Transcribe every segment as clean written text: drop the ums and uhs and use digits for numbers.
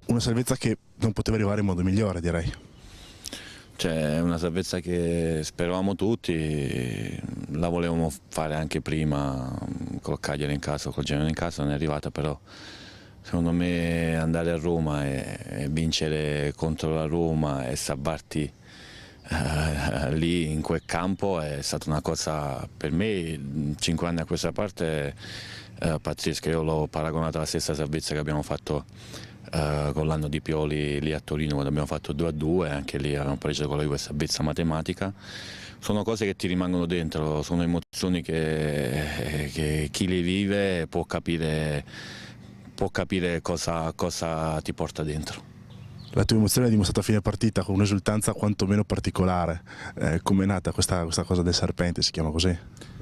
Una salvezza che non poteva arrivare in modo migliore, direi. Cioè, è una salvezza che speravamo tutti, la volevamo fare anche prima col Cagliari in casa, col Genoa in casa, non è arrivata, però secondo me andare a Roma e vincere contro la Roma e salvarti lì in quel campo è stata una cosa, per me, 5 anni a questa parte, pazzesca. Io l'ho paragonata alla stessa salvezza che abbiamo fatto con l'anno di Pioli lì a Torino, quando abbiamo fatto 2-2, anche lì avevamo pareggiato con lui questa salvezza matematica. Sono cose che ti rimangono dentro, sono emozioni che chi le vive può capire cosa ti porta dentro. La tua emozione è dimostrata a fine partita con un'esultanza quantomeno particolare. Com'è nata questa cosa del serpente, si chiama così?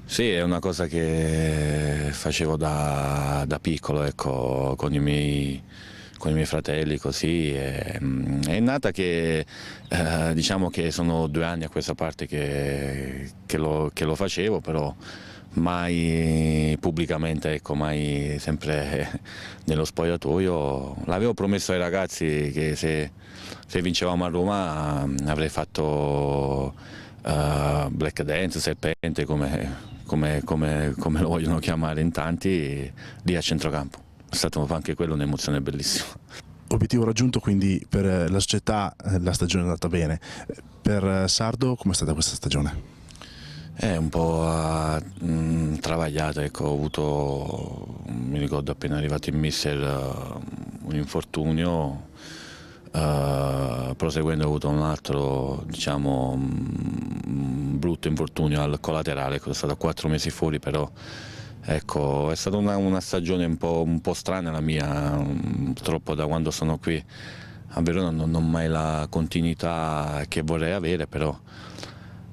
Sì, è una cosa che facevo da piccolo, ecco, con i miei fratelli, così. È nata che diciamo che sono 2 anni a questa parte che lo facevo, però mai pubblicamente, ecco, mai sempre nello spogliatoio. L'avevo promesso ai ragazzi che se vincevamo a Roma avrei fatto Black Dance, Serpente, come lo vogliono chiamare in tanti, lì a centrocampo. È stata anche quella un'emozione bellissima. Obiettivo raggiunto quindi per la società, la stagione è andata bene. Per Sardo com'è stata questa stagione? È un po' travagliata, ecco, ho avuto, mi ricordo appena arrivato in mister, un infortunio, proseguendo ho avuto un altro, diciamo, brutto infortunio al collaterale, sono stato 4 mesi fuori, però ecco, è stata una stagione un po' strana la mia, purtroppo da quando sono qui a Verona non ho mai la continuità che vorrei avere, però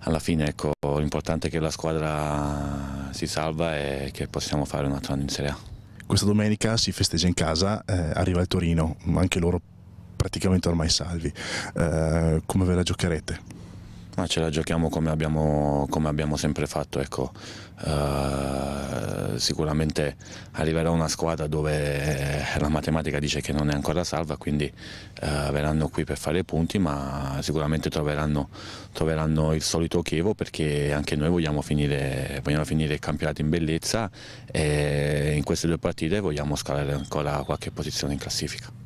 alla fine, ecco, l'importante è che la squadra si salva e che possiamo fare un altro anno in Serie A. Questa domenica si festeggia in casa, arriva il Torino, anche loro praticamente ormai salvi. Come ve la giocherete? Ma ce la giochiamo come abbiamo sempre fatto, ecco. Sicuramente arriverà una squadra dove la matematica dice che non è ancora salva, quindi verranno qui per fare punti, ma sicuramente troveranno il solito Chievo, perché anche noi vogliamo finire il campionato in bellezza e in queste 2 partite vogliamo scalare ancora qualche posizione in classifica.